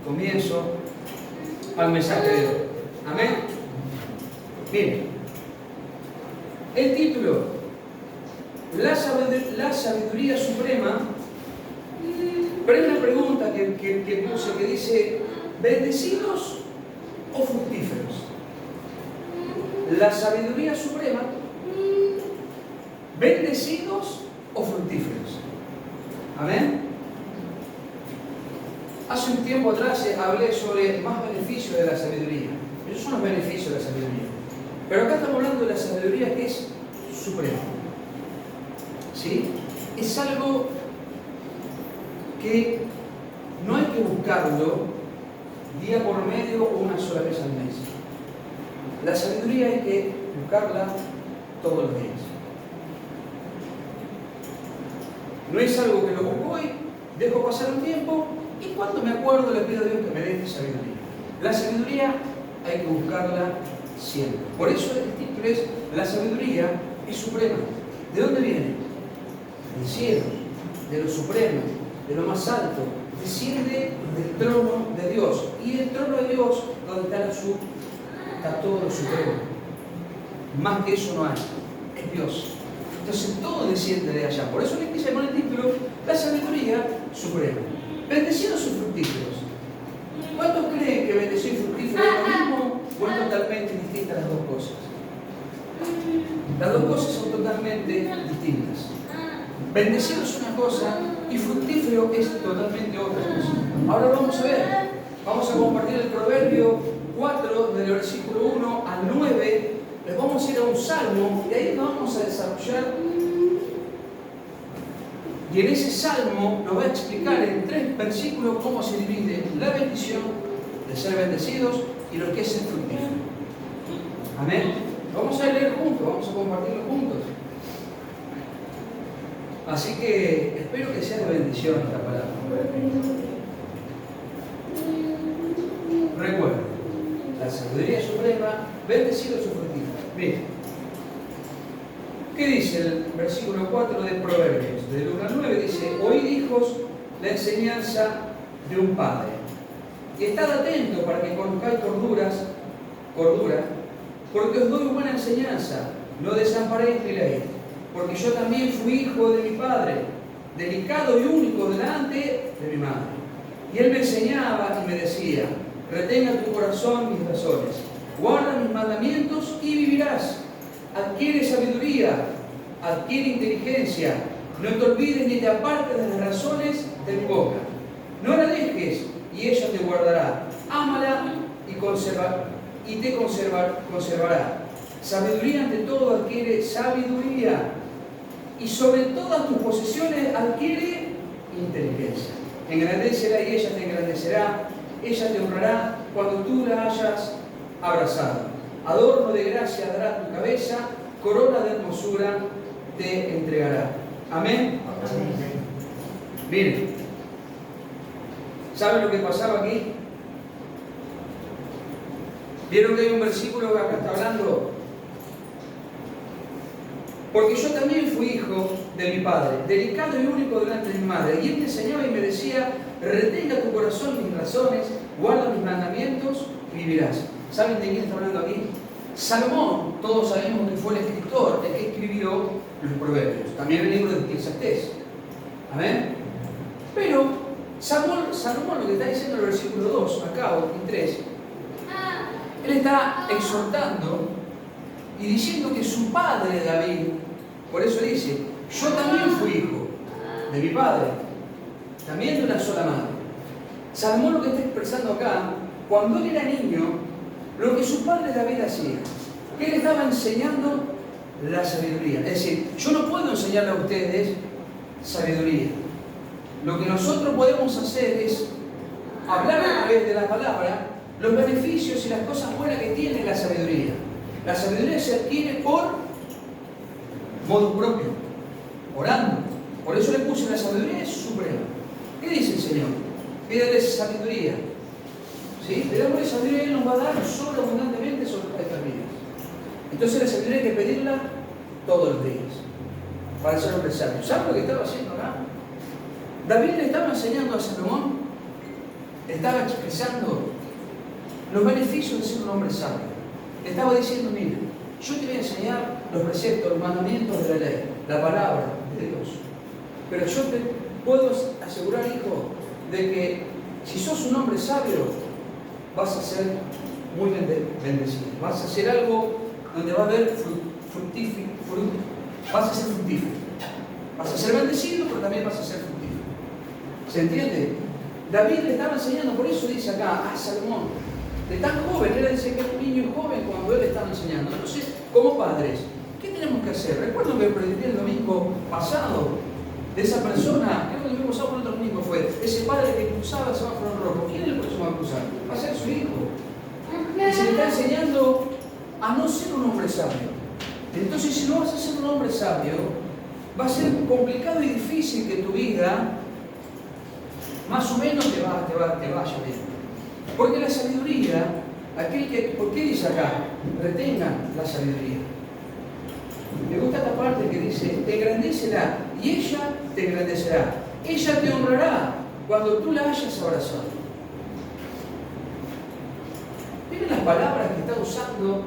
comienzo al mensaje de hoy. Amén. Bien. El título, la sabiduría suprema, pero hay una pregunta que puse que dice, ¿bendecidos o fructíferos? La sabiduría suprema, ¿bendecidos o fructíferos? Amén. Hace un tiempo atrás hablé sobre más beneficios de la sabiduría. Esos son los beneficios de la sabiduría. Pero acá estamos hablando de la sabiduría que es suprema. ¿Sí? Es algo que no hay que buscarlo día por medio o una sola vez al mes. La sabiduría hay que buscarla todos los días. No es algo que lo busco hoy, dejo pasar un tiempo y cuando me acuerdo le pido a Dios que me dé sabiduría. La sabiduría hay que buscarla siempre. Por eso el título es la sabiduría es suprema. ¿De dónde viene? Del cielo, de lo supremo, de lo más alto. Desciende del trono de Dios. Y el trono de Dios, donde está todo lo supremo. Más que eso no hay. Es Dios. Entonces todo desciende de allá. Por eso le quise llamar el título la sabiduría suprema. Bendecidos o fructíferos. ¿Cuántos creen que bendecido y fructífero es lo mismo o es totalmente distintas las dos cosas? Las dos cosas son totalmente distintas. Bendecido es una cosa y fructífero es totalmente otra cosa. Ahora vamos a ver. Vamos a compartir el Proverbio 4, del versículo 1 al 9. Les vamos a ir a un salmo y ahí nos vamos a desarrollar. Y en ese salmo nos va a explicar en 3 versículos cómo se divide la bendición de ser bendecidos y lo que es ser fructífero. Amén. Vamos a leer juntos, vamos a compartirlo juntos. Así que espero que sea de bendición esta palabra. Recuerden, la sabiduría suprema, bendecidos o fructíferos. Bien. ¿Qué dice el versículo 4 de Proverbios? Del 1 al 9 dice, oíd hijos la enseñanza de un padre. Y estad atentos para que conozcáis cordura, porque os doy buena enseñanza, no desamparéis mi ley. Porque yo también fui hijo de mi padre, delicado y único delante de mi madre. Y él me enseñaba y me decía, retenga tu corazón mis razones, guarda mis mandamientos y vivirás. Adquiere sabiduría, adquiere inteligencia, no te olvides ni te apartes de las razones de mi boca. No la dejes y ella te guardará. Ámala y te conservará. Sabiduría ante todo adquiere sabiduría y sobre todas tus posesiones adquiere inteligencia. Engrandécela y ella te engrandecerá, ella te honrará cuando tú la hayas abrazado. Adorno de gracia dará tu cabeza, corona de hermosura te entregará. Amén. Miren, ¿saben lo que pasaba aquí? ¿Vieron que hay un versículo que acá está hablando? Porque yo también fui hijo de mi padre, delicado y único delante de mi madre. Y él me enseñaba y me decía, retenga tu corazón mis razones, guarda mis mandamientos y vivirás. ¿Saben de quién está hablando aquí? Salomón, todos sabemos que fue el escritor, el que escribió los Proverbios. También el libro de Eclesiastés. Amén. Pero Salomón lo que está diciendo en el versículo 2, acá, y 3, él está exhortando y diciendo que su padre David, por eso dice, yo también fui hijo de mi padre, también de una sola madre. Salomón lo que está expresando acá, cuando él era niño, lo que su padre David hacía, que él estaba enseñando la sabiduría. Es decir, yo no puedo enseñarle a ustedes sabiduría. Lo que nosotros podemos hacer es hablar a través de la palabra los beneficios y las cosas buenas que tiene la sabiduría. La sabiduría se adquiere por modo propio, orando. Por eso le puse la sabiduría es suprema. ¿Qué dice el Señor? Pídele sabiduría. ¿Sí? Pedamos sabiduría y Él nos va a dar sobreabundantemente sobre nuestras vidas. Entonces la sabiduría hay que pedirla todos los días para ser hombre sabio. ¿Saben lo que estaba haciendo acá? David le estaba enseñando a Salomón estaba expresando los beneficios de ser un hombre sabio. Estaba diciendo, mira, yo te voy a enseñar los preceptos, los mandamientos de la ley, la palabra de Dios. Pero yo te puedo asegurar, hijo, de que si sos un hombre sabio, vas a ser muy bendecido. Vas a hacer algo donde va a haber vas a ser fructífero. Vas a ser bendecido, pero también vas a ser fructífero. ¿Se entiende? David le estaba enseñando, por eso dice acá, a Salomón, de tan joven, él dice que era un niño joven cuando él estaba enseñando. Entonces, como padres, ¿qué tenemos que hacer? Recuerdo que prediqué el domingo pasado de esa persona, creo que el domingo pasado por otro domingo fue, ese padre que cruzaba el semáforo rojo. ¿Quién es el próximo a cruzar? Va a ser su hijo. Y se le está enseñando a no ser un hombre sabio. Entonces, si no vas a ser un hombre sabio, va a ser complicado y difícil que tu vida más o menos te vaya bien. Porque la sabiduría, ¿por qué dice acá? Retengan la sabiduría. Me gusta esta parte que dice, te engrandecerá y ella te engrandecerá. Ella te honrará cuando tú la hayas abrazado. Miren las palabras que está usando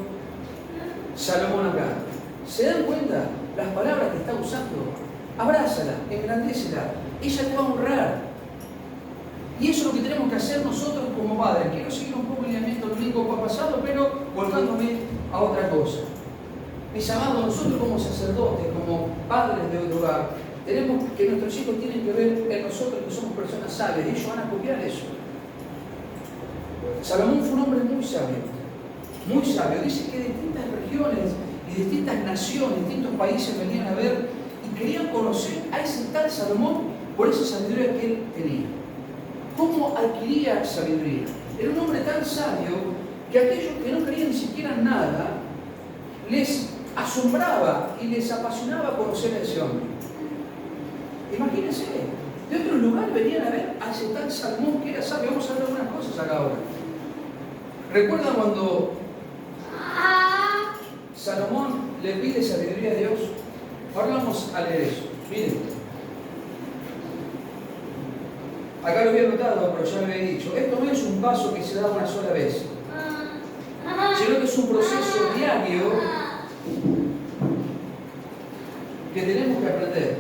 Salomón acá. ¿Se dan cuenta? Las palabras que está usando. Abrázala, engrandécela. Ella te va a honrar. Y eso es lo que tenemos que hacer nosotros como padres. Quiero seguir un poco el lineamiento del domingo pasado, pero volcándome a otra cosa. Mis amados, nosotros como sacerdotes, como padres de otro hogar, tenemos que nuestros hijos tienen que ver en nosotros que somos personas sabias. Ellos van a copiar eso. Salomón fue un hombre muy sabio. Muy sabio. Dice que distintas regiones y distintas naciones, distintos países venían a ver y querían conocer a ese tal Salomón por esa sabiduría que él tenía. ¿Cómo adquiría sabiduría? Era un hombre tan sabio que aquellos que no creían ni siquiera en nada, les asombraba y les apasionaba conocer a ese hombre. Imagínense, de otros lugares venían a ver a ese tal Salomón que era sabio. Vamos a ver algunas cosas acá ahora. ¿Recuerdan cuando Salomón le pide sabiduría a Dios? Ahora vamos a leer eso. Miren. Acá lo había notado, pero ya me había dicho. Esto no es un paso que se da una sola vez, sino que es un proceso diario que tenemos que aprender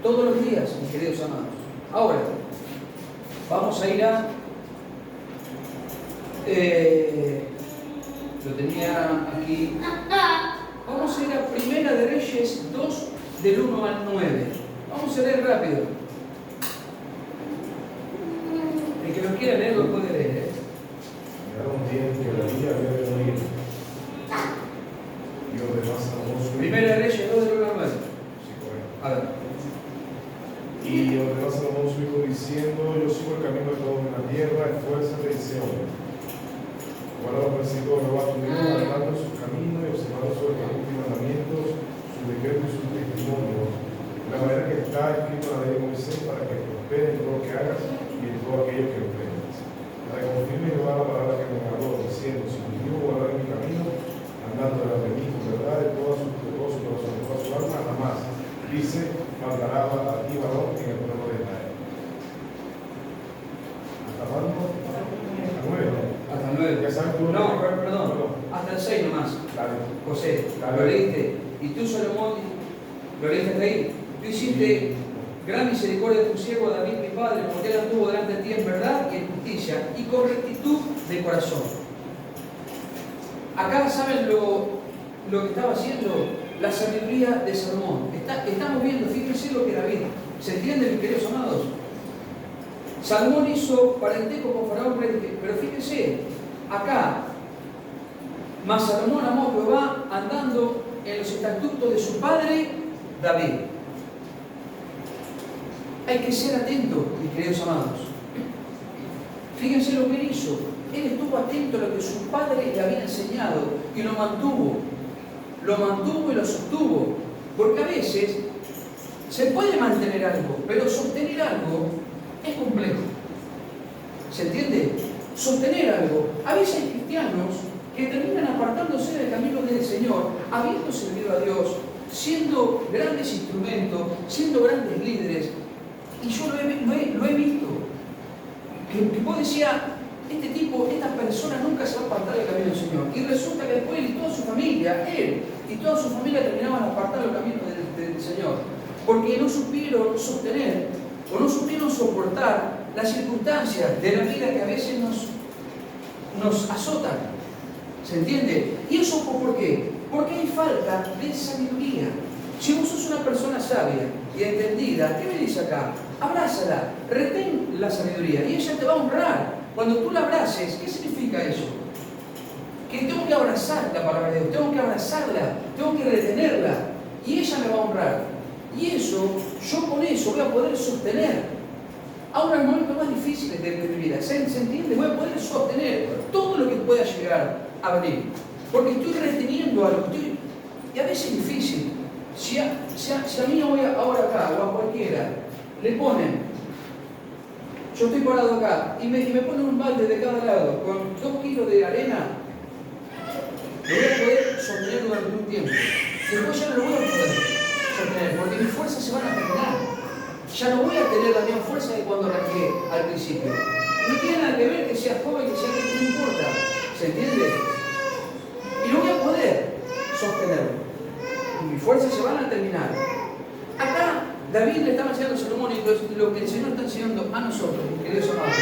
todos los días, mis queridos amados. Ahora, vamos a ir a... lo tenía aquí. Vamos a ir a Primera de Reyes 2, del 1 al 9. Vamos a leer rápido. El que lo quiera leer lo puede leer. Llegaron un día en que la villa había de morir. Y ordenó a Salomón su hijo. Primera de Reyes 2, del 1 al 9. Sí, correcto. A ver. Y ordenó a Salomón su hijo diciendo: yo sigo el camino de todos en la tierra, esfuérzate y sé hombre. Guarda los preceptos de Jehová tu Dios, andando en sus caminos y observando sus estatutos y mandamientos, sus decretos y sus testimonios, de la manera que está escrito en la ley de Moisés, para que prospere en todo lo que hagas y en todo aquello que emprendas. Para que confirme Jehová la palabra que me habló, diciendo: si mi hijo guardar en mi camino, andando delante de mí con verdad, de todo su corazón, de toda su alma, nada más. Dice: faltará a ti varón en el pueblo de Israel. ¿Hasta cuándo? Hasta 9. Hasta el 9. Ya sabes tú. No, perdón. Hasta el 6 nomás. Dale. José, Dale. lo leíste. Y tú, Salomón, lo leíste hasta ahí. Tú hiciste gran misericordia de tu siervo David, mi padre, porque él anduvo delante de ti en verdad y en justicia y con rectitud de corazón. Acá, ¿saben lo que estaba haciendo? La sabiduría de Salomón. Estamos viendo, fíjense lo que David. ¿Se entiende, mis queridos amados? Salomón hizo parentesco con Faraón, pero fíjense, acá, mas Salomón amó a Jehová andando en los estatutos de su padre David. Hay que ser atento, mis queridos amados. Fíjense lo que él hizo. Él estuvo atento a lo que su padre le había enseñado y lo mantuvo. Lo mantuvo y lo sostuvo. Porque a veces se puede mantener algo, pero sostener algo es complejo. ¿Se entiende? Sostener algo. A veces hay cristianos que terminan apartándose del camino del Señor, habiendo servido a Dios, siendo grandes instrumentos, siendo grandes líderes. Y yo lo he visto. que vos decías, este tipo, esta persona nunca se va a apartar del camino del Señor. Y resulta que después él y toda su familia, terminaban apartados del camino del Señor. Porque no supieron sostener o no supieron soportar las circunstancias de la vida que a veces nos azotan. ¿Se entiende? ¿Y eso por qué? Porque hay falta de sabiduría. Si vos sos una persona sabia y entendida, ¿qué me dice acá? Abrázala, retén la sabiduría y ella te va a honrar. Cuando tú la abraces, ¿qué significa eso? Que tengo que abrazar la palabra de Dios, tengo que abrazarla, tengo que retenerla y ella me va a honrar. Y eso, yo con eso voy a poder sostener aún en los momentos más difíciles de mi vida. ¿Se entiende? Voy a poder sostener todo lo que pueda llegar a venir. Porque estoy reteniendo algo, y a veces es difícil. Si a mí ahora acá o a cualquiera le ponen, yo estoy parado acá y me ponen un balde de cada lado con 2 kilos de arena, lo voy a poder sostener durante un tiempo. Después ya no lo voy a poder sostener porque mis fuerzas se van a terminar. Ya no voy a tener la misma fuerza que cuando arranqué al principio. No tiene nada que ver que sea joven, que sea que no importa. ¿Se entiende? Y no voy a poder sostenerlo. Y mis fuerzas se van a terminar. Acá David le estaba enseñando a Salomón y lo que el Señor está enseñando a nosotros, mis queridos amados,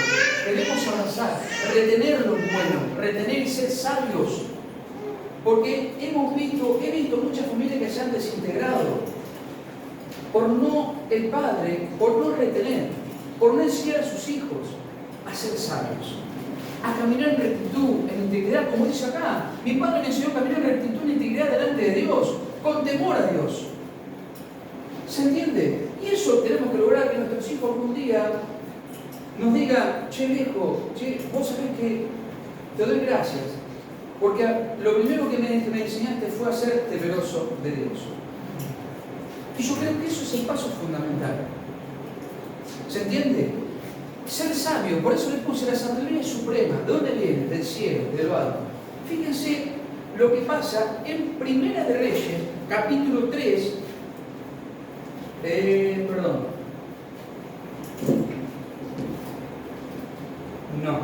debemos abrazar, retener lo bueno, retener y ser sabios. Porque he visto muchas familias que se han desintegrado por no retener, por no enseñar a sus hijos a ser sabios, a caminar en rectitud, en integridad, como dice acá. Mi padre me enseñó a caminar en rectitud, en integridad delante de Dios, con temor a Dios. ¿Se entiende? Y eso tenemos que lograr, que nuestros hijos algún día nos digan, che viejo, vos sabés que te doy gracias, porque lo primero que me enseñaste fue a ser temeroso de Dios. Y yo creo que eso es el paso fundamental. ¿Se entiende? Ser sabio, por eso le puse la sabiduría suprema. ¿De dónde viene? Del cielo, de lo alto. Fíjense lo que pasa en Primera de Reyes, capítulo 3. No.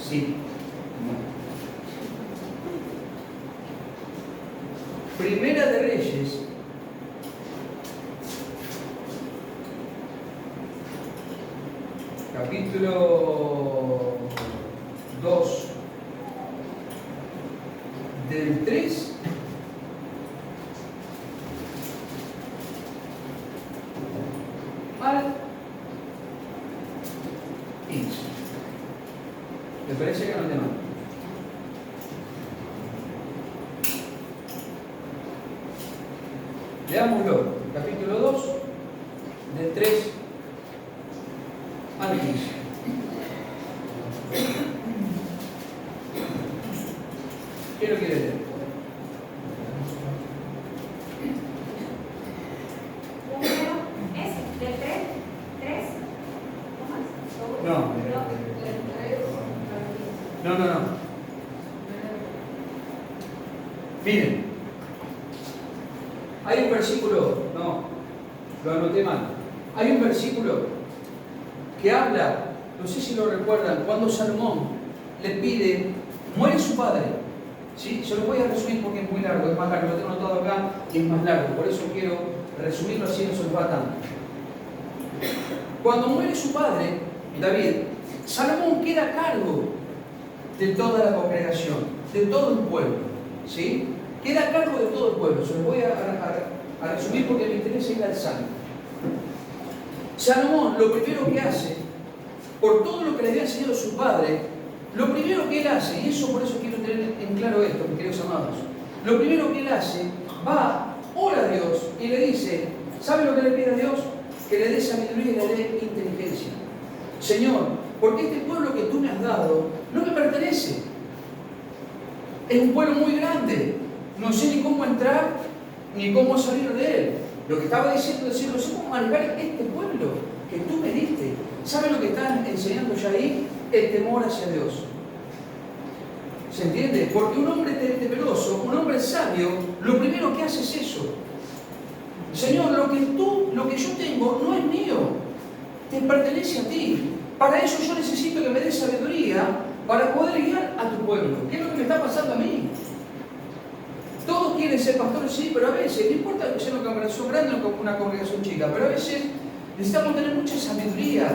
Sí. No. Primera de Reyes, capítulo 2, del 3 al 15. ¿Me parece que no te mando? Leámoslo, capítulo 2, del 3 al 15. ¿Qué lo quiere leer? ¿Es del 3? No. Miren, hay un versículo, lo anoté mal. Hay un versículo que habla, no sé si lo recuerdan, cuando Salomón le pide, muere su padre. ¿Sí? Se lo voy a resumir porque es muy largo, es más largo, lo tengo anotado acá y es más largo, por eso quiero resumirlo así, no se nos va tanto. Cuando muere su padre, David, Salomón queda a cargo de toda la congregación, de todo el pueblo, ¿sí? Queda a cargo de todo el pueblo, se lo voy a resumir porque me interesa ir al Salmo. Salomón lo primero que hace, por todo lo que le había enseñado su padre, lo primero que él hace, y eso por eso quiero tener en claro esto, mis queridos amados, lo primero que él hace, va, ora a Dios y le dice, ¿sabe lo que le pide a Dios? Que le dé sabiduría y le dé inteligencia. Señor, porque este pueblo que tú me has dado no me pertenece. Es un pueblo muy grande, no sé ni cómo entrar ni cómo salir de él. Lo que estaba diciendo es decir, no sé cómo manejar este pueblo que tú me diste. ¿Sabe lo que están enseñando ya ahí? El temor hacia Dios. ¿Se entiende? Porque un hombre temeroso, un hombre sabio, lo primero que hace es eso. Señor, lo que yo tengo no es mío. te pertenece a ti. Para eso yo necesito que me des sabiduría para poder guiar a tu pueblo. ¿Qué es lo que me está pasando a mí? Todos quieren ser pastores, sí, pero a veces, no importa que sea una congregación grande o una congregación chica, pero a veces necesitamos tener mucha sabiduría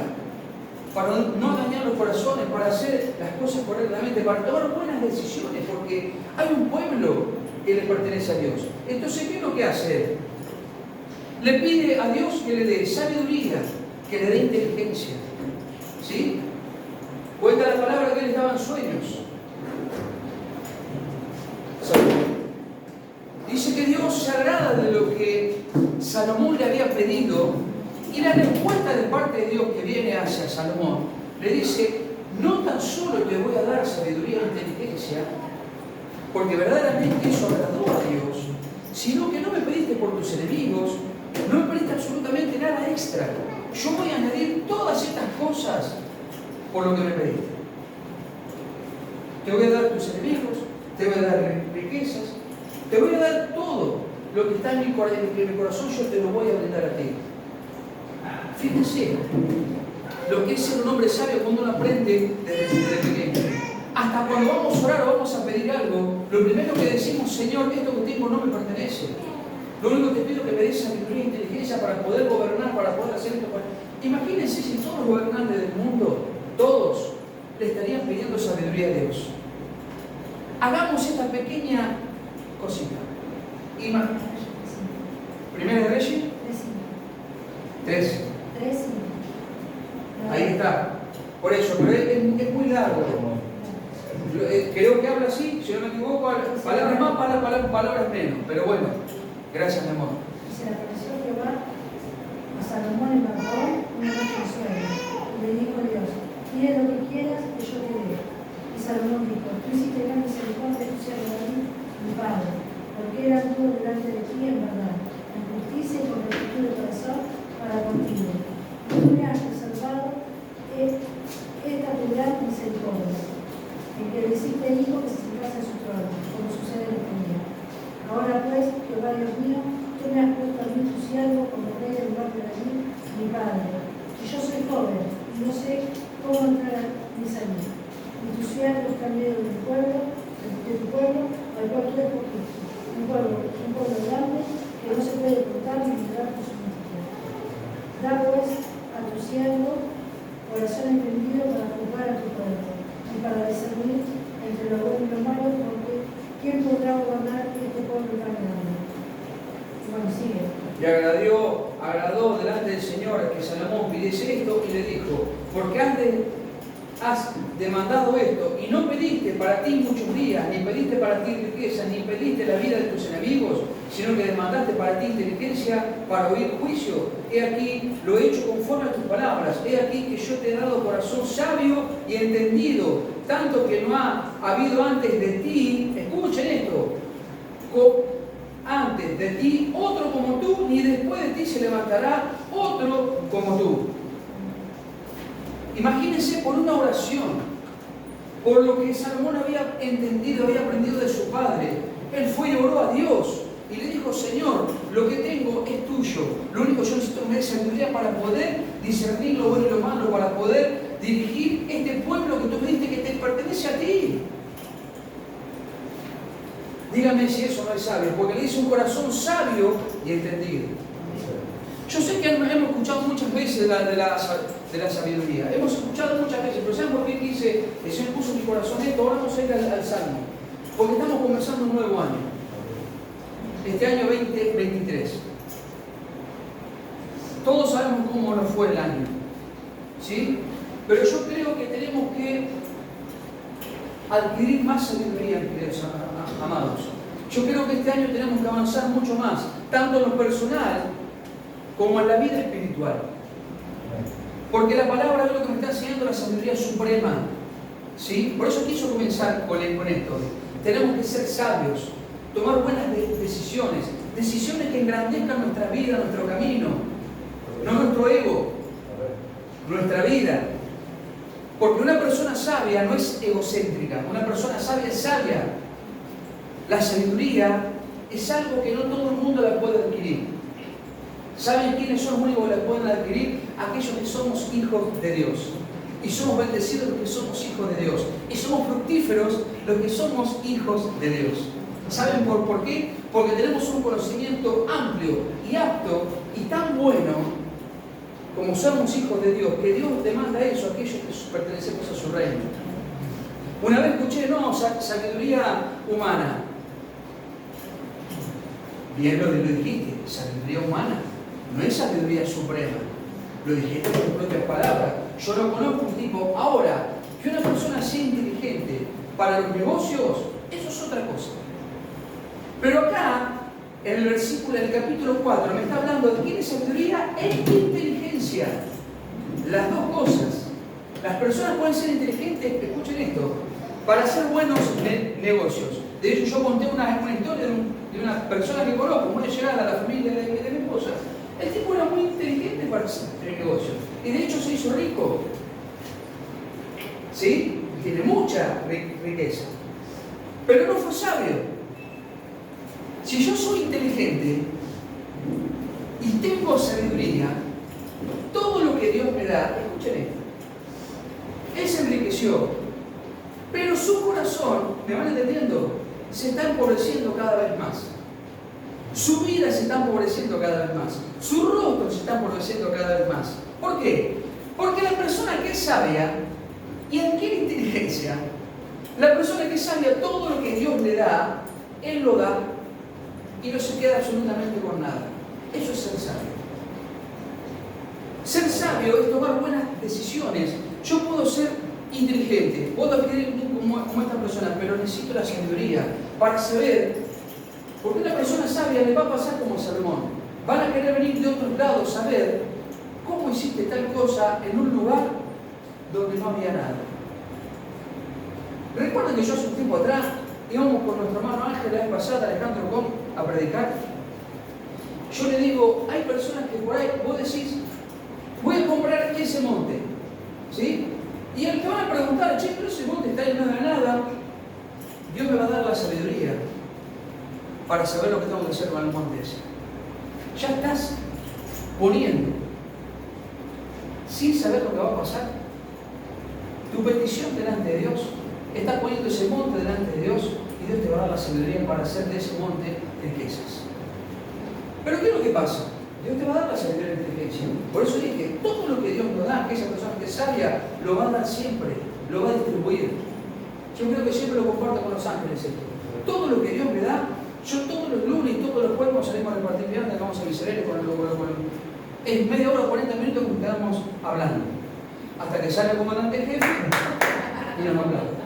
para no dañar los corazones, para hacer las cosas correctamente, para tomar buenas decisiones, porque hay un pueblo que le pertenece a Dios. Entonces, ¿qué es lo que hace él? Le pide a Dios que le dé sabiduría, que le dé inteligencia. ¿Sí? Cuenta la palabra que él estaba en sueños. Dice que Dios se agrada de lo que Salomón le había pedido, y la respuesta de parte de Dios que viene hacia Salomón le dice: no tan solo te voy a dar sabiduría e inteligencia, porque verdaderamente eso agradó a Dios, sino que no me pediste por tus enemigos, no me pediste absolutamente nada extra. Yo voy a añadir todas estas cosas por lo que me pediste. Te voy a dar tus enemigos, te voy a dar riquezas, te voy a dar todo lo que está en mi corazón, yo te lo voy a brindar a ti. Fíjense lo que es ser un hombre sabio cuando uno aprende desde pequeño. Hasta cuando vamos a orar o vamos a pedir algo, lo primero que decimos: Señor, esto que tengo no me pertenece. Lo único que te pido es que me des sabiduría e inteligencia para poder gobernar, para poder hacer esto. Imagínense si todos los gobernantes del mundo, todos, le estarían pidiendo sabiduría a Dios. Hagamos esta pequeña cosita. Primera de Reyes 3. Ahí está. Por eso, pero es muy largo. Creo que habla así, si no me equivoco, palabras más, palabras menos. Pero bueno, gracias, mi amor. Se le apareció Jehová a Salomón en Gabaón una noche en sueño, y le dijo Dios: pide lo que quieras que yo te dé. Y Salomón dijo: tú hiciste gran misericordia de tu siervo David, mi padre, porque él anduvo delante de ti en verdad, en justicia y con rectitud de corazón para contigo. Y tú me has reservado esta tu gran misericordia, en que le hiciste hijo que se sentase en su trono, como sucede en este día. Ahora pues, Jehová Dios mío, tú me has puesto a mí tu siervo como rey en lugar de David, mi padre. Y yo soy joven, y no sé cómo entrar ni salir. Y tu siervo está en medio de tu pueblo, al cual tú escogiste. Un pueblo grande que no se puede contar ni mirar por su multitud. Da pues a tu siervo corazón entendido para juzgar a tu pueblo y para discernir entre lo bueno y lo malo, porque ¿quién podrá gobernar este pueblo tan grande? Bueno, sigue. Y agradó delante del Señor que Salomón pidiese esto, y le dijo: porque has demandado esto, y no pediste para ti muchos días, ni pediste para ti riqueza, ni pediste la vida de tus enemigos, sino que demandaste para ti inteligencia para oír juicio. He aquí, lo he hecho conforme a tus palabras. He aquí que yo te he dado corazón sabio y entendido, tanto que no ha habido antes de ti, escuchen esto, antes de ti otro como tú, ni después de ti se levantará otro como tú. Imagínense, por una oración, por lo que Salomón había entendido, había aprendido de su padre, él fue y oró a Dios y le dijo: Señor, lo que tengo es tuyo, lo único que yo necesito es sabiduría para poder discernir lo bueno y lo malo, para poder dirigir este pueblo que tú me diste que te pertenece a ti. Dígame si eso no es sabio, porque le dice un corazón sabio y entendido. Yo sé que hemos escuchado muchas veces de la sabiduría, hemos escuchado muchas veces, pero ¿saben por qué dice: el Señor puso en mi corazón esto? Ahora vamos a ir al Salmo, porque estamos comenzando un nuevo año, este año 2023. Todos sabemos cómo nos fue el año, ¿sí? Pero yo creo que tenemos que adquirir más sabiduría, queridos amados. Yo creo que este año tenemos que avanzar mucho más, tanto en lo personal como en la vida espiritual. Porque la palabra es lo que me está enseñando, la sabiduría suprema, ¿sí? Por eso quiso comenzar con esto. Tenemos que ser sabios, tomar buenas decisiones que engrandezcan nuestra vida, nuestro camino, no nuestro ego, nuestra vida. Porque una persona sabia no es egocéntrica, una persona sabia es sabia. La sabiduría es algo que no todo el mundo la puede adquirir. ¿Saben quiénes son los únicos que la pueden adquirir? aquellos que somos hijos de Dios. Y somos bendecidos los que somos hijos de Dios. Y somos fructíferos los que somos hijos de Dios. ¿Saben por qué? Porque tenemos un conocimiento amplio y apto y tan bueno como somos hijos de Dios, que Dios demanda eso a aquellos que pertenecemos a su reino. Una vez escuché, no, sabiduría humana. Bien lo dijiste, sabiduría humana, no es sabiduría suprema. Lo dijiste con tus propias palabras. Yo no conozco un tipo. Ahora, que una persona sea inteligente para los negocios, eso es otra cosa. Pero acá, en el versículo del capítulo 4, me está hablando de quién es sabiduría e inteligencia. Las dos cosas. Las personas pueden ser inteligentes, escuchen esto, para hacer buenos negocios. De hecho, yo conté una historia de una persona que conozco, muy llegada a la familia de mi esposa. El tipo era muy inteligente para hacer negocios. Y de hecho se hizo rico. ¿Sí? Tiene mucha riqueza. Pero no fue sabio. Si yo soy inteligente y tengo sabiduría, todo lo que Dios me da, escuchen esto, Él se enriqueció, pero su corazón, ¿me van entendiendo?, se está empobreciendo cada vez más. Su vida se está empobreciendo cada vez más. Su rostro se está empobreciendo cada vez más. ¿Por qué? Porque la persona que es sabia y adquiere inteligencia, la persona que es sabia, todo lo que Dios le da, Él lo da y no se queda absolutamente con nada. Eso es ser sabio. Ser sabio es tomar buenas decisiones. Yo puedo ser inteligente, puedo adquirir como esta persona, pero necesito la sabiduría para saber, porque una persona sabia le va a pasar como Salomón. Van a querer venir de otros lados a ver cómo hiciste tal cosa en un lugar donde no había nada. ¿Recuerdan que yo hace un tiempo atrás íbamos con nuestro hermano Ángel la vez pasada, Alejandro Com, a predicar? Yo le digo, hay personas que por ahí, vos decís, voy a comprar ese monte, ¿sí? Y al que van a preguntar, che, pero ese monte está lleno de nada, Dios me va a dar la sabiduría para saber lo que tengo que hacer con el monte ese. Ya estás poniendo, sin saber lo que va a pasar, tu petición delante de Dios. Estás poniendo ese monte delante de Dios y Dios te va a dar la sabiduría para hacer de ese monte riquezas. Pero ¿qué es lo que pasa? Dios te va a dar la sabiduría y la inteligencia. Por eso dije, todo lo que Dios nos da, que esa persona que es sabia, lo va a dar siempre, lo va a distribuir. Yo creo que siempre lo comparto con los ángeles esto. Todo lo que Dios me da, yo todos los lunes y todos los jueves salimos a repartir viandas, vamos a miserere en media hora o 40 minutos nos quedamos hablando. Hasta que sale el comandante jefe y nos hablamos.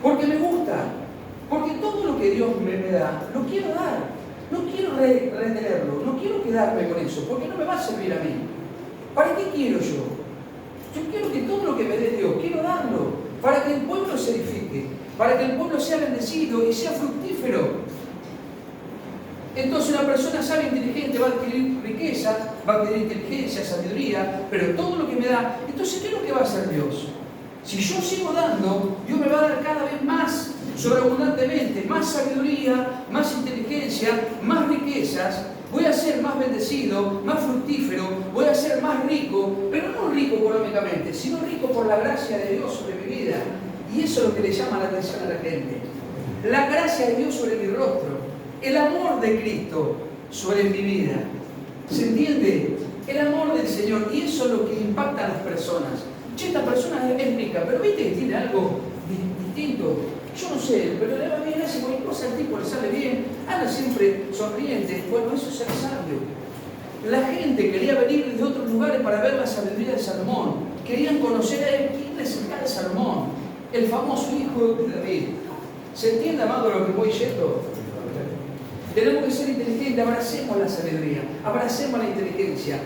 Porque me gusta, porque todo lo que Dios me da, lo quiero dar. No quiero retenerlo, no quiero quedarme con eso, porque no me va a servir a mí. ¿Para qué quiero yo? Yo quiero que todo lo que me dé Dios, quiero darlo, para que el pueblo se edifique, para que el pueblo sea bendecido y sea fructífero. Entonces una persona sabia e inteligente va a adquirir riqueza, va a adquirir inteligencia, sabiduría, pero todo lo que me da, entonces ¿qué es lo que va a hacer Dios? Si yo sigo dando, Dios me va a dar cada vez más, sobreabundantemente, más sabiduría, más inteligencia, más riquezas. Voy a ser más bendecido, más fructífero, voy a ser más rico, pero no rico económicamente, sino rico por la gracia de Dios sobre mi vida. Y eso es lo que le llama la atención a la gente. La gracia de Dios sobre mi rostro, el amor de Cristo sobre mi vida. ¿Se entiende? El amor del Señor, y eso es lo que impacta a las personas. Che, esta persona es rica, pero viste que tiene algo distinto. Yo no sé, pero le va bien, hace cualquier cosa, al tipo le sale bien, anda siempre sonriente. Bueno, eso es ser sabio. La gente quería venir de otros lugares para ver la sabiduría de Salomón. Querían conocer a él, quién es el tal Salomón, el famoso hijo de David. ¿Se entiende, amado, lo que voy yendo? Tenemos que ser inteligentes, abracemos la sabiduría, abracemos la inteligencia.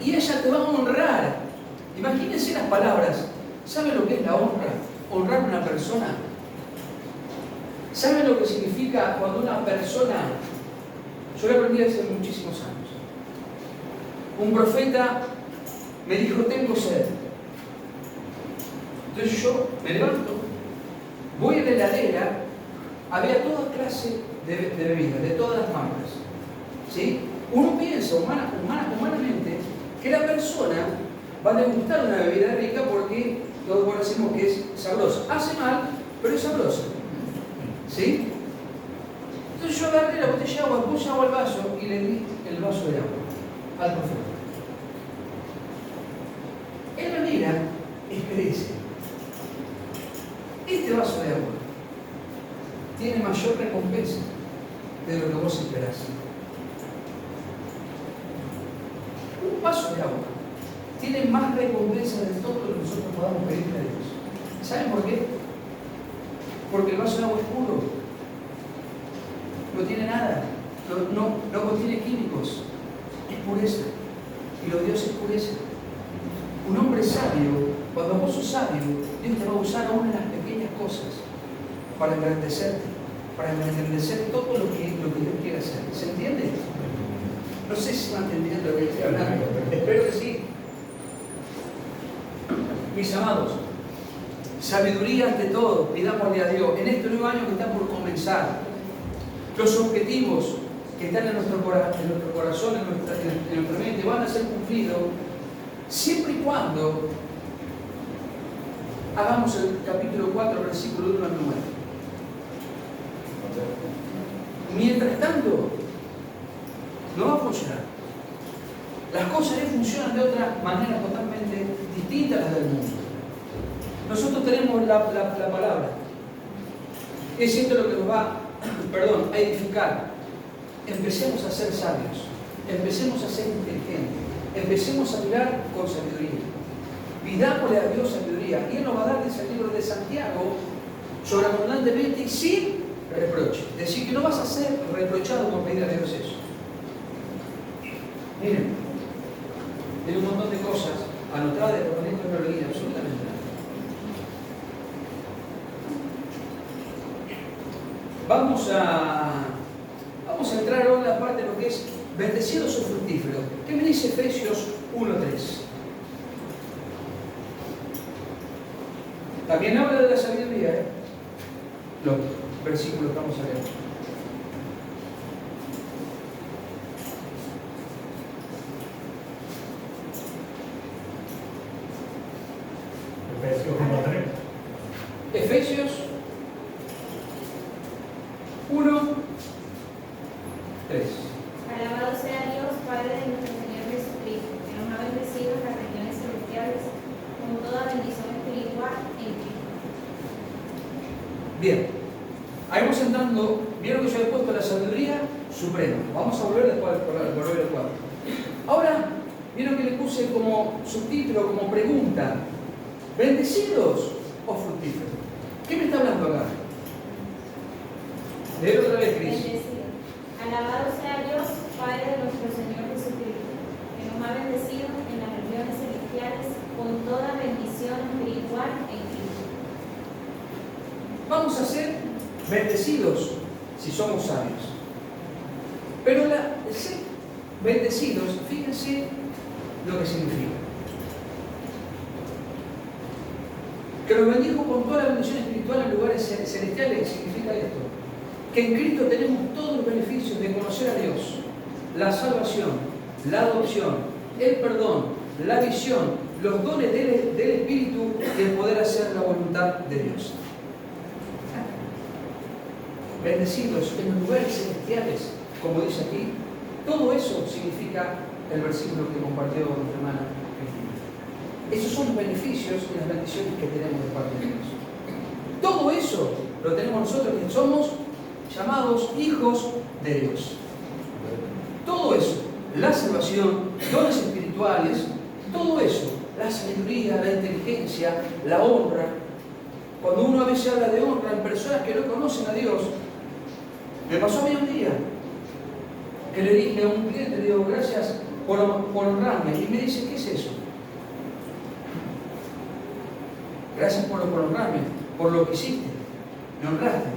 Y ella te va a honrar. Imagínense las palabras. ¿Saben lo que es la honra? Honrar a una persona. ¿Saben lo que significa cuando una persona... Yo lo aprendí hace muchísimos años. Un profeta me dijo, tengo sed. Entonces yo me levanto, voy a la heladera, había toda clase de bebidas, de todas las marcas. ¿Sí? Uno piensa piensa humanamente que la persona va a degustar una bebida rica porque todos conocemos que es sabrosa. Hace mal, pero es sabrosa. ¿Sí? Entonces yo agarré la botella de agua, puse agua al vaso y le di el vaso de agua al profeta. Él me mira y me dice, este vaso de agua tiene mayor recompensa de lo que vos esperás. Un vaso de agua tiene más recompensa de todo lo que nosotros podamos pedirle a Dios. ¿Saben por qué? Porque el vaso de agua es puro. No tiene nada. No contiene químicos. Es pureza. Y lo de Dios es pureza. Un hombre sabio, cuando vos sos sabio, Dios te va a usar aún en las pequeñas cosas para engrandecerte, para engrandecer todo lo que Dios quiere hacer. ¿Se entiende? No sé si van entendiendo lo que estoy hablando. Espero que sí. Mis amados, sabiduría ante todo, pidámosle a Dios. En este nuevo año que está por comenzar, los objetivos que están en nuestro corazón, en nuestra mente, van a ser cumplidos siempre y cuando hagamos el capítulo 4, versículo 1 al 9. Mientras tanto, no va a funcionar. Las cosas funcionan de otra manera totalmente distinta a las del mundo. Nosotros tenemos la palabra. Es esto lo que nos va, a edificar. Empecemos a ser sabios. Empecemos a ser inteligentes. Empecemos a mirar con sabiduría. Pidámosle a Dios sabiduría. Y Él nos va a dar desde el libro de Santiago sobreabundantemente y sin reproche. Es decir, que no vas a ser reprochado por pedir a Dios eso. Miren, hay un montón de cosas anotadas de por esto no lo leí absolutamente nada. Vamos a entrar ahora en la parte de lo que es bendecidos o fructíferos. ¿Qué me dice Efesios 1:3? También habla de la sabiduría, los versículos que vamos a leer. Efesios 1:3. Efesios 1:3. Alabado sea Dios, Padre de nuestro Señor Jesucristo, que nos ha bendecido en las regiones celestiales con toda bendición espiritual en Cristo. Bien, ahí vamos entrando. Vieron que yo he puesto la sabiduría suprema. Vamos a volver después al Proverbio 4. Ahora, vieron que le puse como subtítulo, como pregunta: ¿bendecidos o fructíferos? ¿Qué me está hablando acá? Leer otra vez, Cris. Bendecido. Alabado sea Dios, Padre de nuestro Señor Jesucristo, que nos ha bendecido en las regiones celestiales con toda bendición espiritual en Cristo. Vamos a ser bendecidos si somos sabios. Pero el ser bendecidos, fíjense lo que significa. Que nos bendijo con toda la bendición espiritual en lugares celestiales significa esto: que en Cristo tenemos todos los beneficios de conocer a Dios, la salvación, la adopción, el perdón, la visión, los dones del Espíritu y el poder hacer la voluntad de Dios. Bendecidos en los lugares celestiales, como dice aquí, todo eso significa el versículo que compartió nuestra hermana Cristina. Esos son los beneficios y las bendiciones que tenemos de parte de Dios. Todo eso lo tenemos nosotros que somos llamados hijos de Dios. Todo eso, la salvación, dones espirituales, todo eso, la sabiduría, la inteligencia, la honra. Cuando uno a veces habla de honra en personas que no conocen a Dios, me pasó a mí un día que le dije a un cliente, le digo, gracias por honrarme, y me dice, ¿qué es eso? Gracias por honrarme, por lo que hiciste, me honraste.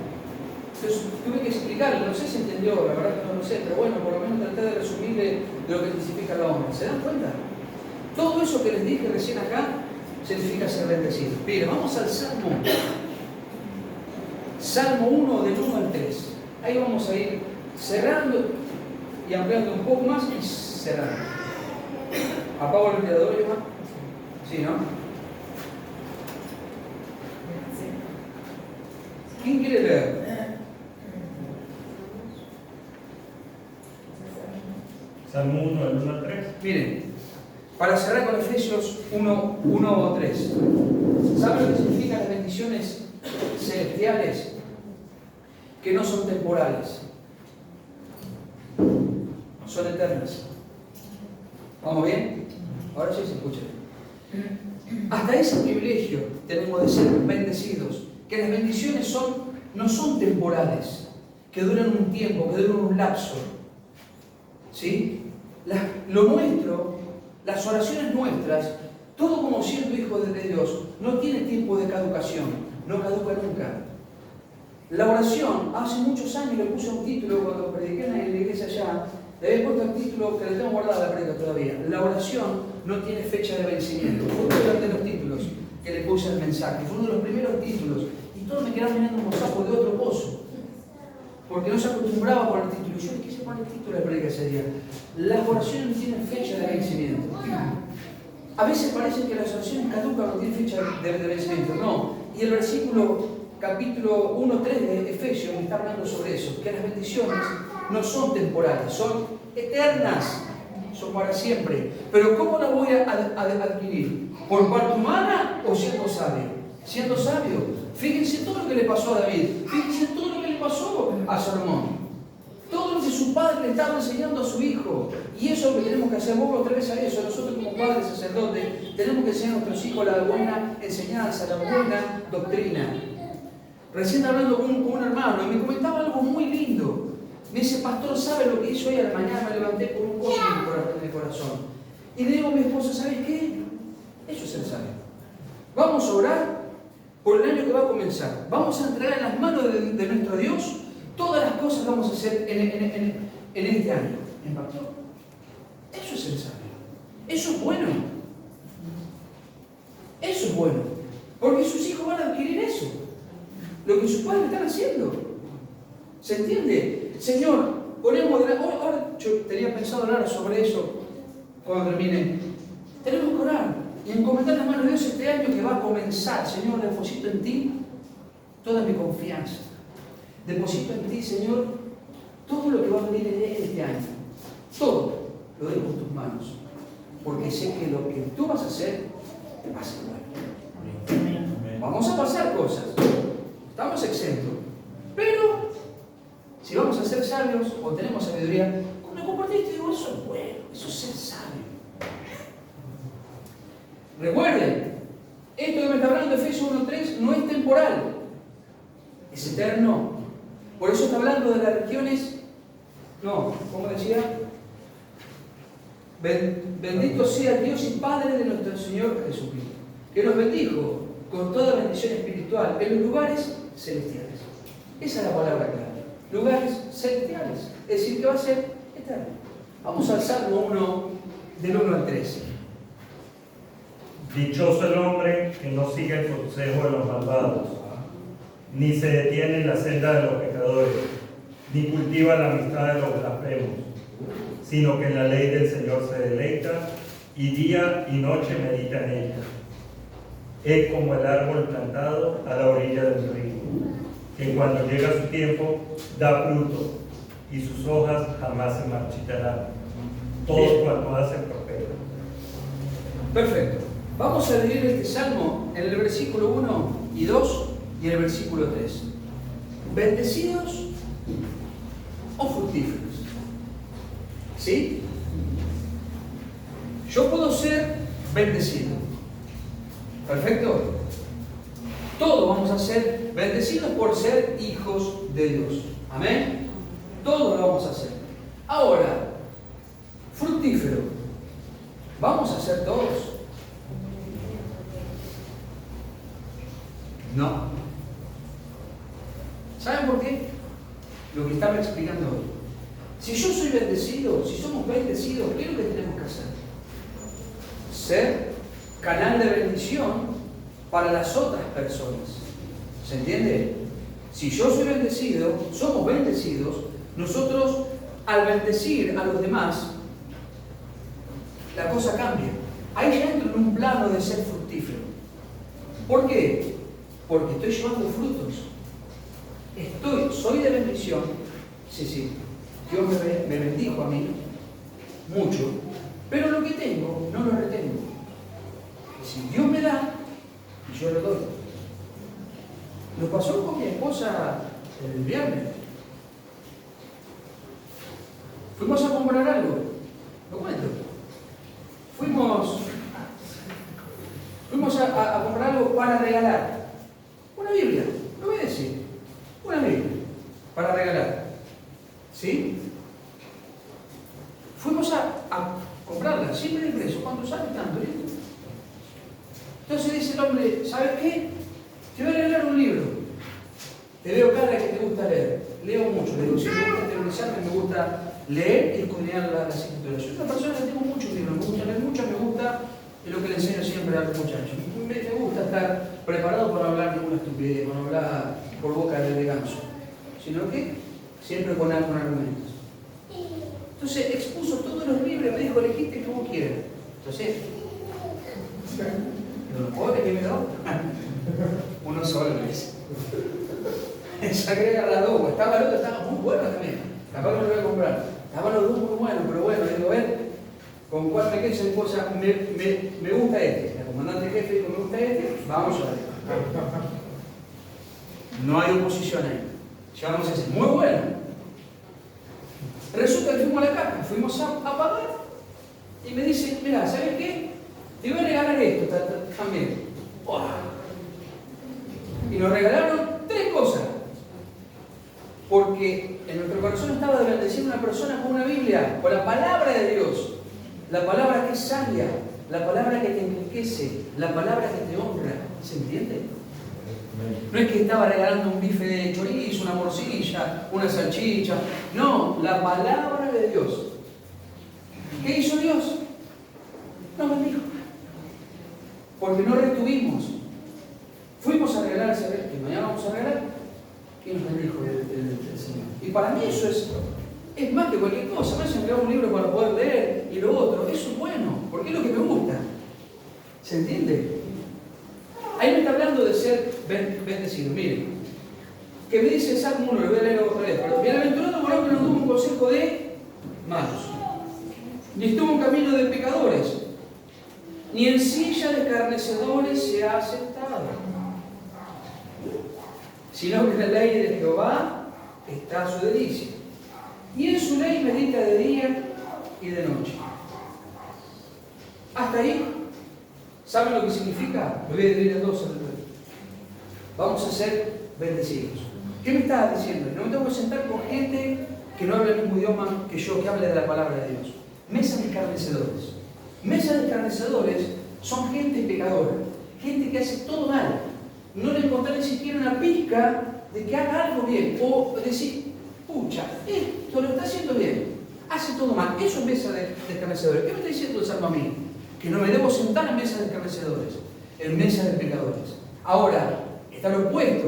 Entonces tuve que explicarle, no sé si entendió, la verdad que no lo sé, pero bueno, por lo menos traté de resumirle de lo que significa la honra. ¿Se dan cuenta? Todo eso que les dije recién acá significa ser bendecido. Bien, vamos al Salmo. Salmo 1, del 1 al 3. Ahí vamos a ir cerrando y ampliando un poco más y serán. ¿Apago el ventilador, Iván? Sí, ¿no? ¿Quién quiere leer? Salmo 1, del 1 al 3. Miren, para cerrar con Efesios 1 o 3. ¿Saben lo que significan las bendiciones celestiales? Que no son temporales, son eternas. ¿Vamos bien? Ahora sí se escucha. Hasta ese privilegio tenemos de ser bendecidos, que las bendiciones no son temporales, que duran un tiempo, que duran un lapso. ¿Sí? Lo nuestro, las oraciones nuestras, todo como siendo hijo de Dios, no tiene tiempo de caducación, no caduca nunca. La oración, hace muchos años le puse un título cuando prediqué en la iglesia allá, le había puesto el título que le tengo guardada la predica todavía. La oración no tiene fecha de vencimiento. Fue uno de los títulos que le puse al mensaje, fue uno de los primeros títulos, y todos me quedaron mirando como sapo de otro pozo, porque no se acostumbraba a poner el título. Yo le quise poner el título de la predica ese día. Las oraciones no tienen fecha de vencimiento. A veces parece que las oraciones caducan, no tienen fecha de vencimiento. No. Y el versículo capítulo 1-3 de Efesios me está hablando sobre eso, que las bendiciones no son temporales, son eternas, son para siempre. Pero ¿cómo las voy a adquirir? ¿Por parte humana o siendo sabio? Siendo sabio. Fíjense todo lo que le pasó a David, fíjense todo lo que le pasó a Salomón, todo lo que su padre le estaba enseñando a su hijo. Y eso es lo que tenemos que hacer. Vuelvo otra vez a eso. Nosotros como padres sacerdotes tenemos que enseñar a nuestros hijos la buena enseñanza, la buena doctrina. Recién hablando con un hermano y me comentaba algo muy lindo. Me dice, pastor, ¿sabe lo que hizo hoy a la mañana? Me levanté con un gozo en el corazón. Y le digo a mi esposa, ¿sabes qué? Eso es ser sabio. Vamos a orar por el año que va a comenzar. Vamos a entregar en las manos de nuestro Dios todas las cosas que vamos a hacer en este año. ¿Me impactó? Eso es ser sabio. Eso es bueno. Eso es bueno. Porque sus hijos van a adquirir eso. Lo que sus padres están haciendo. ¿Se entiende? Señor, ponemos ahora yo tenía pensado hablar sobre eso cuando termine. Tenemos que orar y encomendar las manos de Dios este año que va a comenzar. Señor, deposito en ti toda mi confianza. Deposito en ti, Señor, todo lo que va a venir en este año. Todo lo dejo en tus manos. Porque sé que lo que tú vas a hacer va a ser bueno. Vamos a pasar cosas. Estamos exentos. Pero, si vamos a ser sabios o tenemos sabiduría, cuando compartiste, digo, eso es bueno, eso es ser sabio. Recuerden, esto que me está hablando de Efesios 1:3 no es temporal, es eterno. Por eso está hablando de las regiones, no, ¿cómo decía? Bendito sea Dios y Padre de nuestro Señor Jesucristo, que nos bendijo con toda bendición espiritual en los lugares celestiales. Esa es la palabra clave. Lugares celestiales. Es decir, que va a ser eterno. Vamos al Salmo 1, del 1 al 3. Dichoso el hombre que no sigue el consejo de los malvados, ni se detiene en la senda de los pecadores, ni cultiva la amistad de los blasfemos, sino que en la ley del Señor se deleita, y día y noche medita en ella. Es como el árbol plantado a la orilla del río, que cuando llega su tiempo da fruto, y sus hojas jamás se marchitarán. Todo cuanto hace prospera. Perfecto. Vamos a leer este salmo en el versículo 1 y 2 y en el versículo 3. ¿Bendecidos o fructíferos? ¿Sí? Yo puedo ser bendecido. ¿Perfecto? Todos vamos a ser bendecidos por ser hijos de Dios. ¿Amén? Todos lo vamos a hacer. Ahora, fructífero. ¿Vamos a ser todos? No. ¿Saben por qué? Lo que estaba explicando hoy. Si yo soy bendecido, si somos bendecidos, ¿qué es lo que tenemos que hacer? Ser canal de bendición para las otras personas. ¿Se entiende? Si yo soy bendecido, somos bendecidos, nosotros al bendecir a los demás, la cosa cambia. Ahí ya entro en un plano de ser fructífero. ¿Por qué? Porque estoy llevando frutos. Soy de bendición. Sí. Dios me bendijo a mí mucho, pero lo que tengo no lo retengo. Si Dios me da, yo le doy. Nos pasó con mi esposa el viernes. Fuimos a comprar algo. Lo cuento. Fuimos a comprar algo para regalar. Una Biblia, lo voy a decir. Una Biblia para regalar. ¿Sí? Fuimos a comprarla, siempre el precio. ¿Cuánto sale tanto? Entonces dice el hombre, ¿sabes qué? Te voy a regalar un libro. Te veo cara que te gusta leer. Leo mucho, le digo, si me gusta teorizar, me gusta leer y escudriñar las escrituras. Yo soy una persona que tengo muchos libros, me gusta leer mucho, me gusta lo que le enseño siempre a los muchachos. Me gusta estar preparado para no hablar ninguna estupidez, para no hablar por boca de ganso, sino que siempre con argumentos. Entonces expuso todos los libros, me dijo, elegiste que vos quieras. Entonces, los pobres que me da uno solo me dice. Se agrega la dos, estaba el otro, estaba muy bueno también. Capaz que no lo voy a comprar. Estaban los dos muy buenos, pero bueno, digo, a ver, con cuál me quedo esa cosa, me gusta este. El comandante jefe dijo, me gusta este, vamos a ver. No hay oposición ahí. Llevamos ese, muy bueno. Resulta que fuimos a la caja, fuimos a pagar y me dice, mira, ¿sabes qué? Te voy a regalar esto también. ¡Oh! Y nos regalaron 3 cosas. Porque en nuestro corazón estaba de bendecir a una persona con una Biblia, con la palabra de Dios. La palabra que es sabia, la palabra que te enriquece, la palabra que te honra. ¿Se entiende? No es que estaba regalando un bife de chorizo, una morcilla, una salchicha. No, la palabra de Dios. ¿Qué hizo Dios? Nos bendijo. Porque no retuvimos. Fuimos a regalar ese que mañana vamos a regalar. ¿Qué nos bendijo el Señor? Y para mí eso es más que cualquier cosa. Me hacen crear un libro para poder leer y lo otro. Eso es bueno, porque es lo que me gusta. ¿Se entiende? Ahí me está hablando de ser bendecido. Miren, que me dice Salmo 1, lo voy a leer otra vez. Pero bienaventurado el varón que no tuvo un consejo de malos, ni estuvo en camino de pecadores, ni en silla de escarnecedores se ha sentado, sino que en la ley de Jehová está su delicia, y en su ley medita de día y de noche. Hasta ahí, ¿saben lo que significa? Lo voy a dividir en 2. Vamos a ser bendecidos. ¿Qué me estás diciendo? No me tengo que sentar con gente que no habla el mismo idioma que yo, que hable de la palabra de Dios. Mesas de escarnecedores. Mesas de escarnecedores son gente pecadora, gente que hace todo mal. No le encontré ni siquiera una pizca de que haga algo bien, o decir, pucha, esto lo está haciendo bien, hace todo mal. Eso es mesa de escarnecedores. ¿Qué me está diciendo el Salmo a mí? Que no me debo sentar en mesas de escarnecedores, en mesas de pecadores. Ahora, está lo opuesto.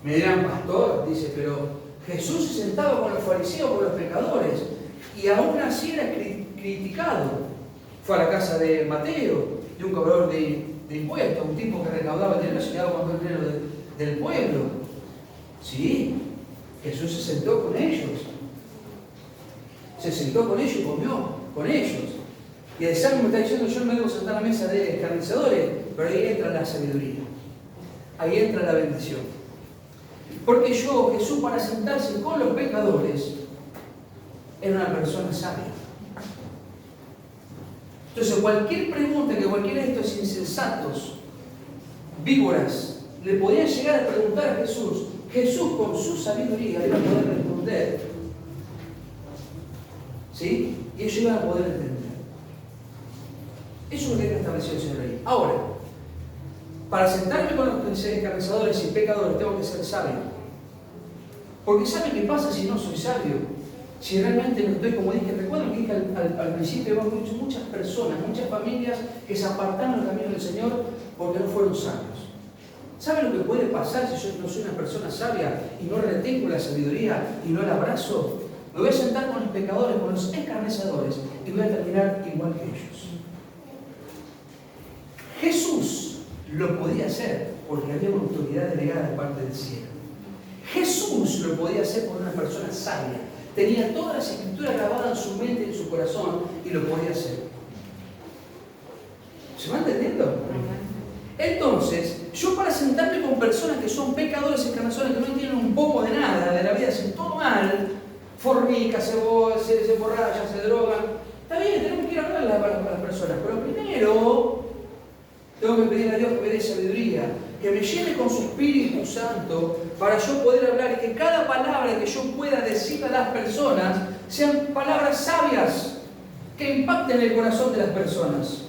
Me dirán, pastor, dice, pero Jesús se sentaba con los fariseos, con los pecadores, y aún así era criticado. Fue a la casa de Mateo, de un cobrador de impuestos, un tipo que recaudaba el dinero, se quedaba con el dinero del pueblo. Sí, Jesús se sentó con ellos. Se sentó con ellos y comió con ellos. Y el Salmo me está diciendo, yo no me debo sentar a la mesa de escarnecedores, pero ahí entra la sabiduría. Ahí entra la bendición. Porque Jesús, para sentarse con los pecadores, era una persona sabia. Entonces, cualquier pregunta que cualquiera de estos insensatos, víboras, le podían llegar a preguntar a Jesús, Jesús con su sabiduría le iba a poder responder. ¿Sí? Y ellos iban a poder entender. Eso es lo que estableció el Señor ahí. Ahora, para sentarme con los escarnecedores y pecadores tengo que ser sabio. Porque ¿saben qué pasa si no soy sabio? Si realmente no estoy, como dije, recuerdo que dije al principio, hemos dicho muchas personas, muchas familias que se apartaron del camino del Señor porque no fueron sabios. ¿Saben lo que puede pasar si yo no soy una persona sabia y no retengo la sabiduría y no la abrazo? Me voy a sentar con los pecadores, con los escarnecedores, y voy a terminar igual que ellos. Jesús lo podía hacer porque había una autoridad delegada de parte del cielo. Jesús lo podía hacer por una persona sabia. Tenía todas las escrituras grabadas en su mente y en su corazón y lo podía hacer. ¿Se va entendiendo? Entonces, yo para sentarme con personas que son pecadores, escarnecedores, que no entienden un poco de nada, de la vida, hacen todo mal, fornican, se borrachan, se drogan, está bien, tenemos que ir a hablar a las personas, pero primero tengo que pedir a Dios que me dé sabiduría, que me llene con su Espíritu Santo para yo poder hablar y que cada palabra que yo pueda decir a las personas sean palabras sabias que impacten el corazón de las personas,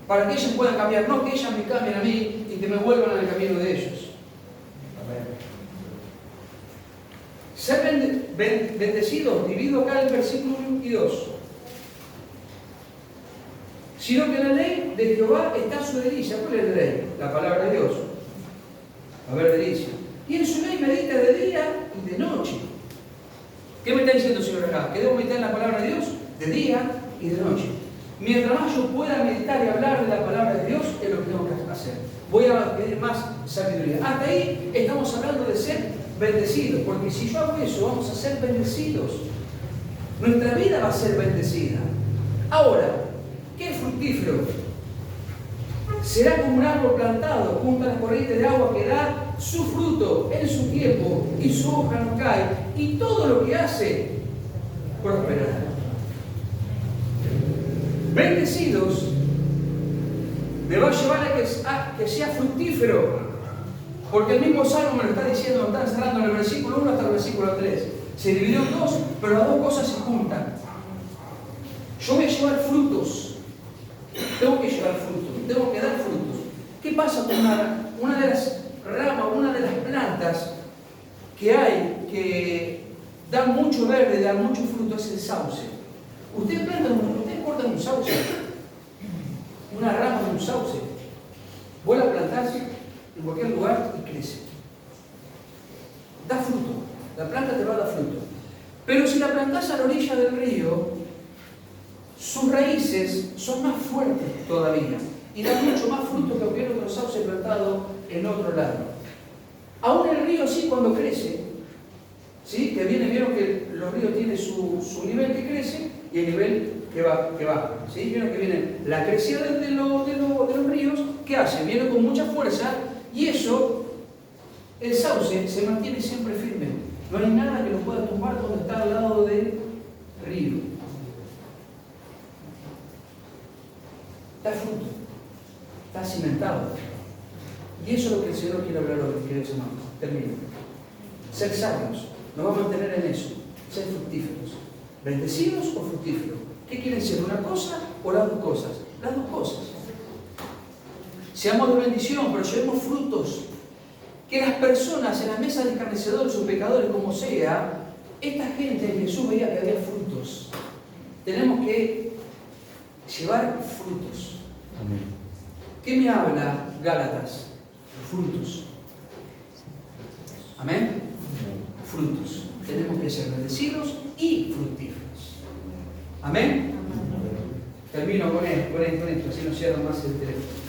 para que ellas puedan cambiar, no que ellas me cambien a mí y que me vuelvan al camino de ellos. Amén. Ser bendecidos, divido acá el versículo 1 y 2. Sino que en la ley de Jehová está su delicia. ¿Cuál es la ley? La palabra de Dios. A ver, delicia. Y en su ley medita de día y de noche. ¿Qué me está diciendo el Señor acá? ¿Que debo meditar en la palabra de Dios? De día y de noche. Mientras más yo pueda meditar y hablar de la palabra de Dios, es lo que tengo que hacer. Voy a pedir más sabiduría. Hasta ahí estamos hablando de ser bendecidos, porque si yo hago eso, vamos a ser bendecidos. Nuestra vida va a ser bendecida. Ahora, ¿qué es fructífero? Será como un árbol plantado junto a las corrientes de agua que da su fruto en su tiempo y su hoja no cae, y todo lo que hace prosperará. Bendecidos me va a llevar a que sea fructífero, porque el mismo Salmo me lo está diciendo, está encerrando en el versículo 1 hasta el versículo 3. Se dividió en dos, pero las dos cosas se juntan. Yo voy a llevar frutos, tengo que llevar frutos, tengo que dar frutos. ¿Qué pasa con una de las ramas, una de las plantas que hay que da mucho verde, da mucho fruto? Es el sauce. Ustedes cortan un sauce, una rama de un sauce, vos la plantás en cualquier lugar y crece. Da fruto, la planta te va a dar fruto. Pero si la plantás a la orilla del río, sus raíces son más fuertes todavía y dan mucho más fruto que cualquier otro sauce plantado en otro lado. Aún el río sí, cuando crece, ¿sí? Que vieron que los ríos tienen su nivel que crece y el nivel que baja. ¿Sí? Vieron que viene la crecida de los ríos, ¿qué hace? Viene con mucha fuerza y eso, el sauce se mantiene siempre firme. No hay nada que lo pueda tumbar cuando está al lado del río. Da fruto, está cimentado. Y eso es lo que el Señor quiere hablar hoy, queridos hermanos. Termino. Ser sabios, nos va a mantener en eso. Ser fructíferos. ¿Bendecidos o fructíferos? ¿Qué quieren ser? ¿Una cosa o las dos cosas? Las dos cosas. Seamos de bendición, pero llevemos frutos. Que las personas en las mesas de escarnecedores o pecadores, como sea, esta gente en Jesús veía que había frutos. Tenemos que llevar frutos. Amén. ¿Qué me habla Gálatas? Frutos. ¿Amén? Frutos. Tenemos que ser bendecidos y fructíferos. ¿Amén? Termino con esto, así no cierro más el teléfono.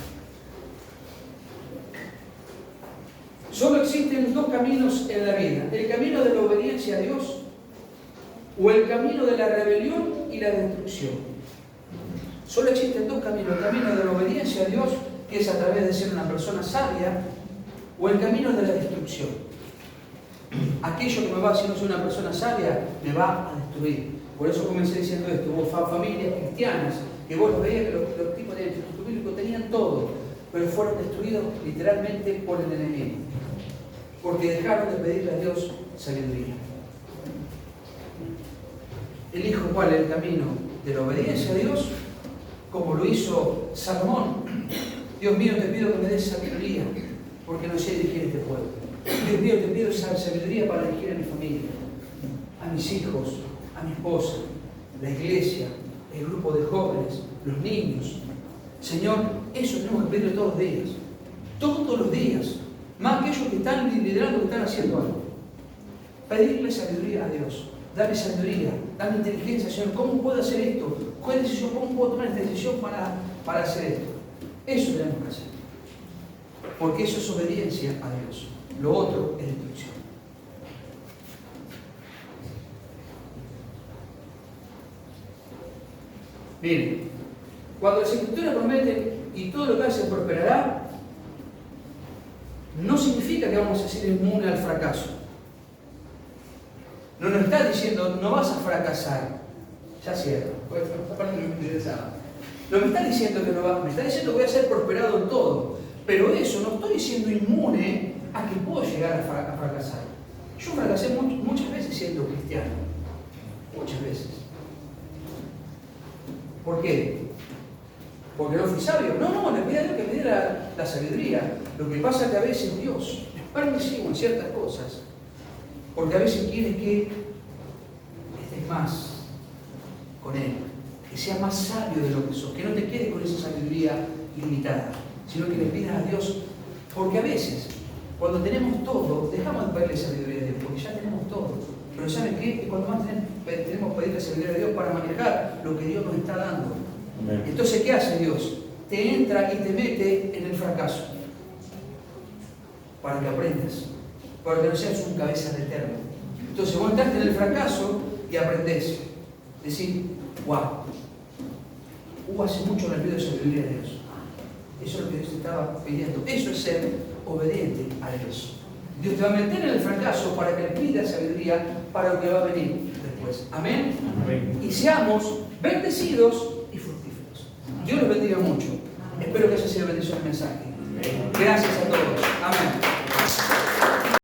Solo existen dos caminos en la vida: el camino de la obediencia a Dios o el camino de la rebelión y la destrucción. Solo existen dos caminos: el camino de la obediencia a Dios, que es a través de ser una persona sabia, o el camino de la destrucción. Aquello que me va a hacer no ser una persona sabia me va a destruir. Por eso comencé diciendo esto: hubo familias cristianas que vos los veías que los tipos de instituto bíblico tenían todo, pero fueron destruidos literalmente por el enemigo, porque dejaron de pedirle a Dios sabiduría. Elijo cuál es el camino de la obediencia a Dios, como lo hizo Salomón. Dios mío, te pido que me des sabiduría, porque no sé dirigir este pueblo. Dios mío, te pido esa sabiduría para dirigir a mi familia, a mis hijos, a mi esposa, la iglesia, el grupo de jóvenes, los niños. Señor, eso tenemos que pedirle todos los días. Todos los días. Más aquellos que están liderando, que están haciendo algo. Pedirle sabiduría a Dios. Dame sabiduría, dame inteligencia, Señor. ¿Cómo puedo hacer esto? ¿Cuál decisión? ¿Cómo puedo tomar esta decisión para hacer esto? Eso tenemos que hacer. Porque eso es obediencia a Dios. Lo otro es destrucción. Miren, cuando las Escrituras prometen y todo lo que hace prosperará, no significa que vamos a ser inmunes al fracaso. No nos está diciendo, no vas a fracasar. Ya cierro, pues esta parte no me interesaba. No me está diciendo que no va, me está diciendo que voy a ser prosperado en todo. Pero eso no estoy siendo inmune a que puedo llegar a fracasar. Yo fracasé muchas veces siendo cristiano. Muchas veces. ¿Por qué? Porque no fui sabio. No, le pedí a Dios que me diera la sabiduría. Lo que pasa es que a veces Dios es permisivo en ciertas cosas. Porque a veces quiere que estés más con Él. Que seas más sabio de lo que sos. Que no te quedes con esa sabiduría limitada. Sino que le pidas a Dios. Porque a veces, cuando tenemos todo, dejamos de pedirle sabiduría a Dios. Porque ya tenemos todo. Pero ¿saben qué? Es cuando más tenemos que pedirle sabiduría a Dios para manejar lo que Dios nos está dando. Amén. Entonces, ¿qué hace Dios? Te entra y te mete en el fracaso. Para que aprendas. Para que no seas un cabeza de termo. Entonces, vos entraste en el fracaso y aprendés. Decir, wow. Hace mucho me pido sabiduría a Dios. Eso es lo que Dios estaba pidiendo. Eso es ser obediente a Dios. Dios te va a meter en el fracaso para que le pidas sabiduría para lo que va a venir después. Amén. Amén. Y seamos bendecidos y fructíferos. Dios los bendiga mucho. Espero que haya sido bendición el mensaje. Gracias a todos. Amén.